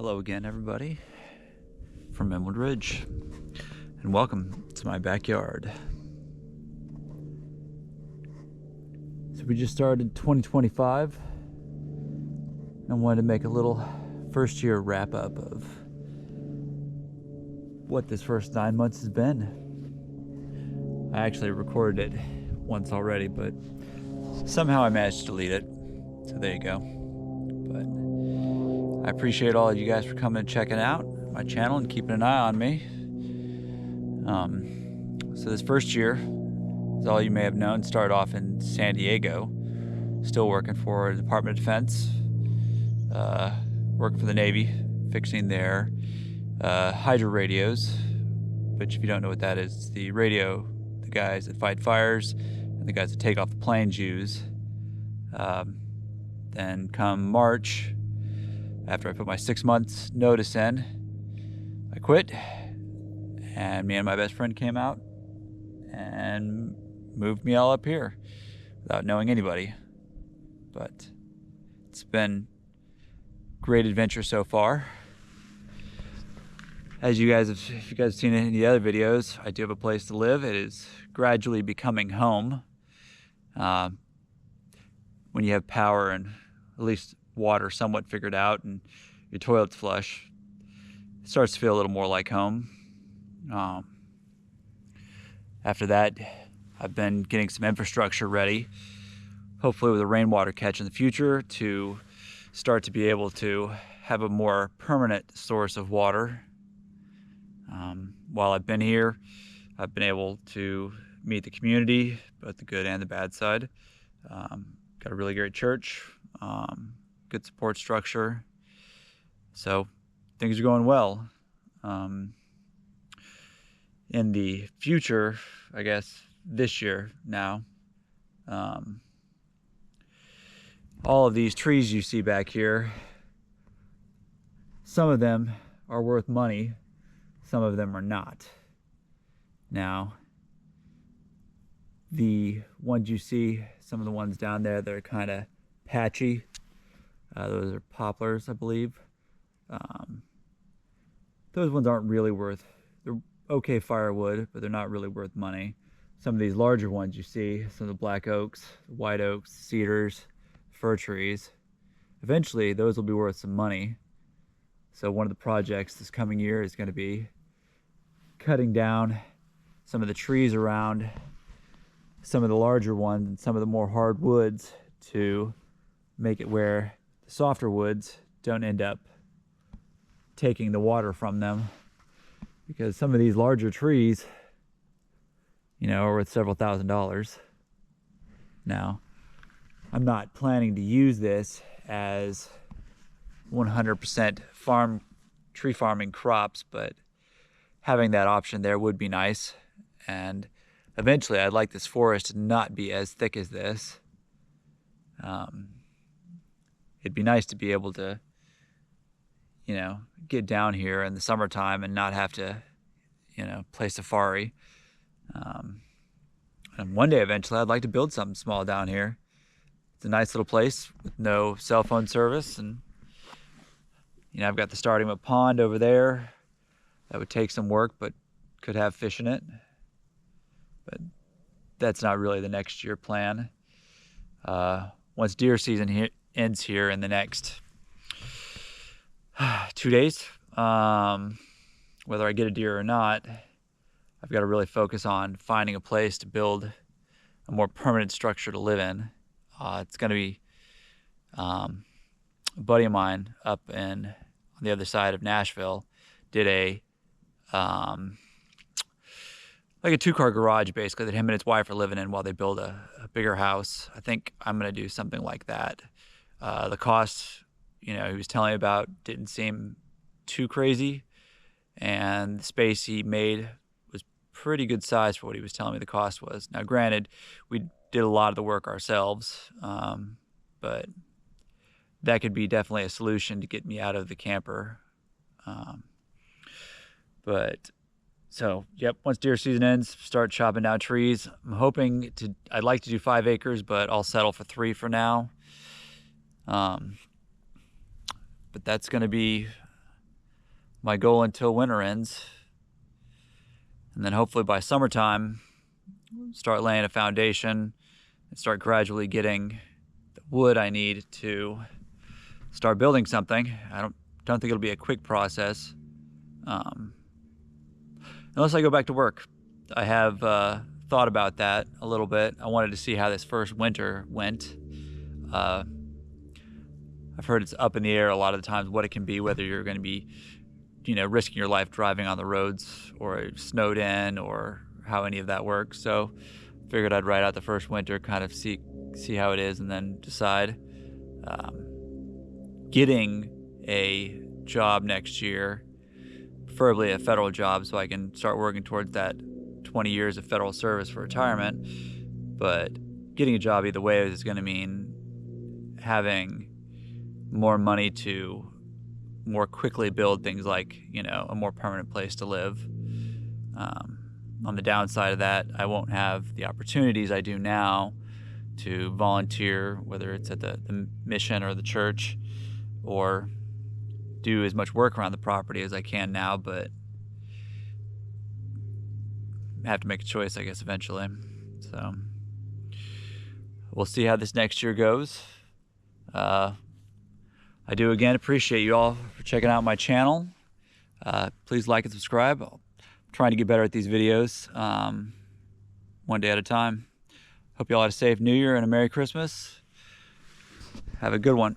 Hello again, everybody, from Emerald Ridge, and welcome to my backyard. So we just started 2025, and I wanted to make a little first year wrap up of what this first 9 months has been. I actually recorded it once already, but somehow I managed to delete it, so there you go. But I appreciate all of you guys for coming and checking out my channel and keeping an eye on me. So this first year, as all you may have known, started off in San Diego, still working for the Department of Defense, working for the Navy, fixing their hydro radios, which if you don't know what that is, it's the radio the guys that fight fires and the guys that take off the planes use. Then come March, after I put my 6 months notice in, I quit, and me and my best friend came out and moved me all up here without knowing anybody. But it's been a great adventure so far. As you guys have, if you guys have seen it in the other videos, I do have a place to live. It is gradually becoming home. When you have power and at least water somewhat figured out and your toilet's flush, it starts to feel a little more like home. After that, I've been getting some infrastructure ready, hopefully with a rainwater catch in the future, to start to be able to have a more permanent source of water. While I've been here, I've been able to meet the community, both the good and the bad side. Got a really great church, good support structure, so things are going well. In the future, I guess this year now, all of these trees you see back here, some of them are worth money, some of them are not. Now, the ones you see, some of the ones down there that are kind of patchy, those are poplars, I believe. Those ones aren't really worth, they're okay firewood, but they're not really worth money. Some of these larger ones you see, some of the black oaks, white oaks, cedars, fir trees, eventually those will be worth some money. So one of the projects this coming year is going to be cutting down some of the trees around some of the larger ones and some of the more hard woods to make it where the softer woods don't end up taking the water from them, because some of these larger trees, you know, are worth several $1,000s. Now, I'm not planning to use this as 100% tree farming crops, but having that option there would be nice. And eventually I'd like this forest to not be as thick as this. It'd be nice to be able to, you know, get down here in the summertime and not have to, you know, play safari. And one day eventually I'd like to build something small down here. It's a nice little place with no cell phone service, and you know, I've got the starting of a pond over there that would take some work but could have fish in it. But that's not really the next year plan. Once deer season ends here in the next 2 days, whether I get a deer or not, I've got to really focus on finding a place to build a more permanent structure to live in. It's going to be a buddy of mine up on the other side of Nashville did a like a 2-car garage basically that him and his wife are living in while they build a bigger house. I think I'm going to do something like that. The cost, you know, he was telling me about didn't seem too crazy, and the space he made was pretty good size for what he was telling me the cost was. Now granted, we did a lot of the work ourselves, but that could be definitely a solution to get me out of the camper. So, yep, once deer season ends, start chopping down trees. I'd like to do 5 acres, but I'll settle for 3 for now. But that's going to be my goal until winter ends. And then hopefully by summertime, start laying a foundation and start gradually getting the wood I need to start building something. I don't think it'll be a quick process, unless I go back to work. I have thought about that a little bit. I wanted to see how this first winter went. I've heard it's up in the air a lot of the times what it can be, whether you're going to be, risking your life driving on the roads or snowed in, or how any of that works. So figured I'd ride out the first winter, kind of see how it is, and then decide. Getting a job next year, preferably a federal job, so I can start working towards that 20 years of federal service for retirement. But getting a job either way is going to mean having more money to more quickly build things like, a more permanent place to live. On the downside of that, I won't have the opportunities I do now to volunteer, whether it's at the mission or the church, or do as much work around the property as I can now, but I have to make a choice, I guess, eventually. So we'll see how this next year goes. I do again appreciate you all for checking out my channel. Please like and subscribe. I'm trying to get better at these videos, one day at a time. Hope you all had a safe New Year and a Merry Christmas. Have a good one.